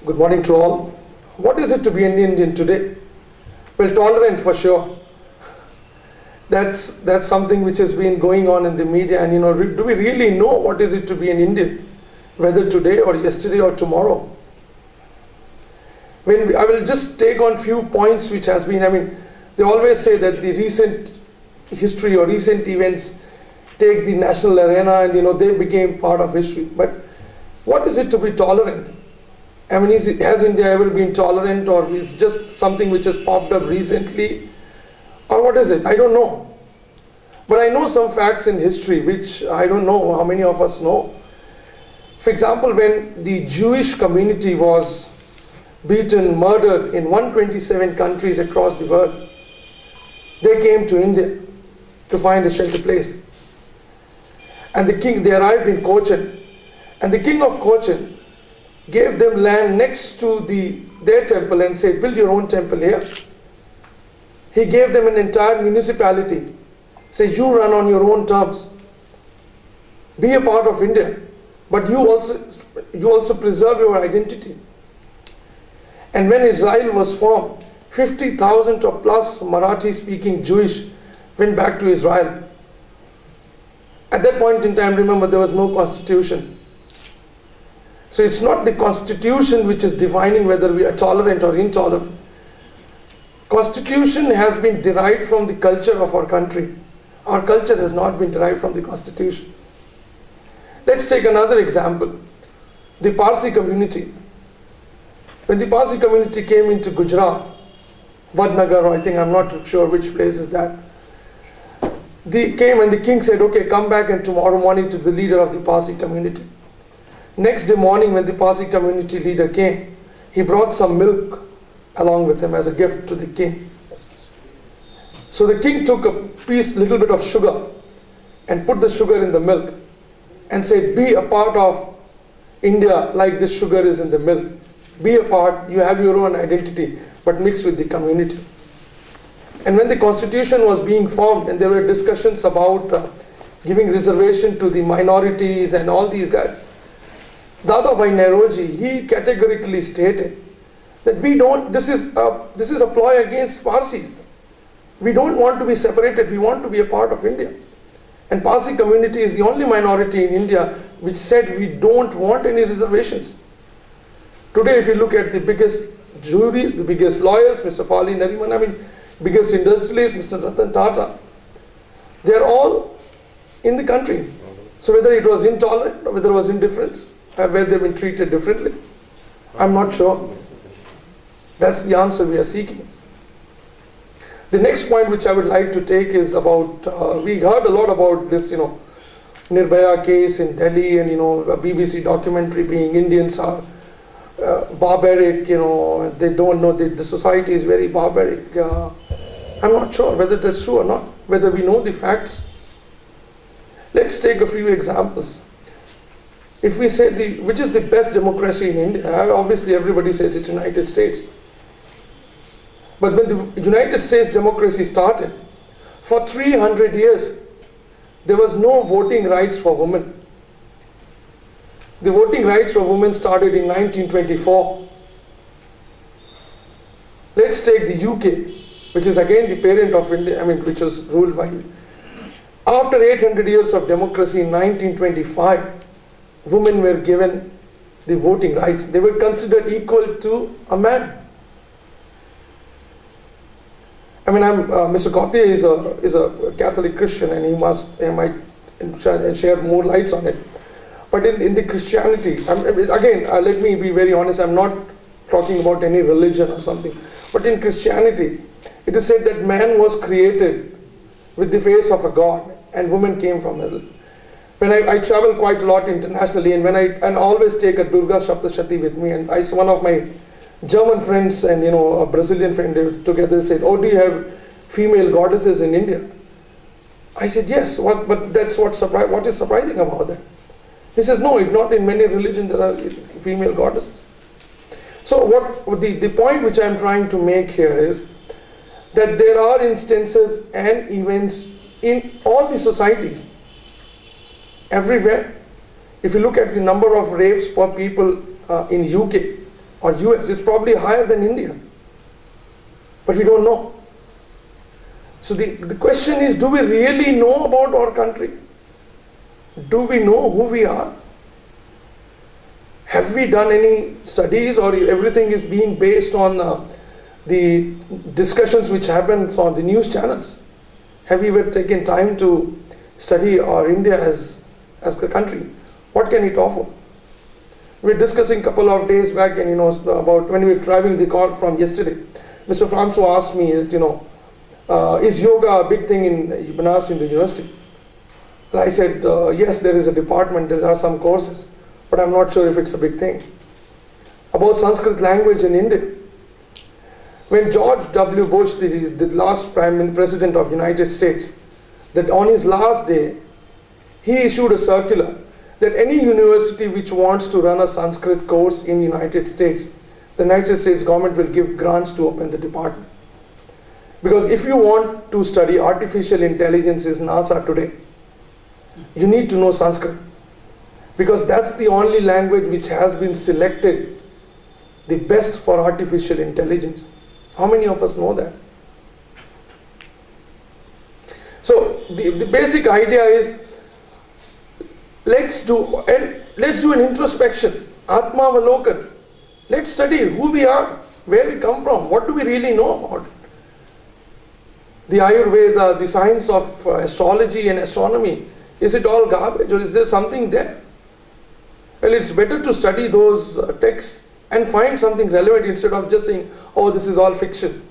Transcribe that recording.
Good morning to all. What is it to be an Indian today? Well, tolerant for sure. That's something which has been going on in the media, and do we really know what is it to be an Indian, whether today or yesterday or tomorrow? I will just take on few points which has been, they always say that the recent history or recent events take the national arena and they became part of history. But what is it to be tolerant? Has India ever been tolerant, or is it just something which has popped up recently? Or what is it? I don't know. But I know some facts in history which I don't know how many of us know. For example, when the Jewish community was beaten, murdered in 127 countries across the world, they came to India to find a shelter place. And they arrived in Cochin. And the king of Cochin gave them land next to their temple and said, build your own temple here. He gave them an entire municipality. Said, you run on your own terms. Be a part of India. But you also preserve your identity. And when Israel was formed, 50,000 or plus Marathi-speaking Jewish went back to Israel. At that point in time, remember, there was no constitution. So it's not the constitution which is defining whether we are tolerant or intolerant. Constitution has been derived from the culture of our country. Our culture has not been derived from the constitution. Let's take another example. The Parsi community. When the Parsi community came into Gujarat, Vadnagar, I'm not sure which place is that. They came and the king said, okay, come back and tomorrow morning to the leader of the Parsi community. Next day morning when the Parsi community leader came, he brought some milk along with him as a gift to the king. So the king took a little bit of sugar and put the sugar in the milk and said, be a part of India like this sugar is in the milk. Be a part, you have your own identity, but mix with the community. And when the constitution was being formed and there were discussions about giving reservation to the minorities and all these guys, Dadabhai Nehruji, he categorically stated that this is a ploy against Parsis. We don't want to be separated, we want to be a part of India. And Parsi community is the only minority in India which said we don't want any reservations. Today, if you look at the biggest juries, the biggest lawyers, Mr. Pali Nariman, biggest industrialists, Mr. Ratan Tata, they are all in the country. So whether it was intolerant or whether it was indifference, where they've been treated differently, I'm not sure. That's the answer we are seeking. The next point which I would like to take is about, we heard a lot about this, Nirbhaya case in Delhi and, a BBC documentary being Indians are barbaric, they don't know, the society is very barbaric. I'm not sure whether that's true or not, whether we know the facts. Let's take a few examples. If we say which is the best democracy in India, obviously everybody says it's United States. But when the United States democracy started, for 300 years, there was no voting rights for women. The voting rights for women started in 1924. Let's take the UK, which is again the parent of India, which was ruled by. After 800 years of democracy in 1925, women were given the voting rights. They were considered equal to a man. Mr. Gauthier is a Catholic Christian, and he might share more lights on it. But in the Christianity, let me be very honest, I'm not talking about any religion or something. But in Christianity, it is said that man was created with the face of a god, and woman came from him. When I travel quite a lot internationally, and I always take a Durga Saptashati with me, and one of my German friends and a Brazilian friend, they together said, "Oh, do you have female goddesses in India?" I said, "Yes." But that's what is surprising about that? He says, "No, if not in many religions there are female goddesses." So the point which I'm trying to make here is that there are instances and events in all the societies, everywhere. If you look at the number of rapes per people in UK, or US. It's probably higher than India. But we don't know. So the question is, do we really know about our country? Do we know who we are? Have we done any studies, or everything is being based on the discussions which happens on the news channels? Have we ever taken time to study our India as a country? What can it offer? We were discussing a couple of days back, and about when we were driving the car from yesterday, Mr. Francois asked me, is yoga a big thing in Benares in the university? And I said, yes, there is a department, there are some courses, but I'm not sure if it's a big thing. About Sanskrit language in India. When George W. Bush, the last President of the United States, that on his last day, he issued a circular that any university which wants to run a Sanskrit course in the United States, the United States government will give grants to open the department. Because if you want to study artificial intelligence in NASA today, you need to know Sanskrit. Because that's the only language which has been selected the best for artificial intelligence. How many of us know that? So the basic idea is, let's do an introspection, Atmavalokan. Let's study who we are, where we come from, what do we really know about it. The Ayurveda, the science of astrology and astronomy, is it all garbage, or is there something there? Well, it's better to study those texts and find something relevant instead of just saying, oh, this is all fiction.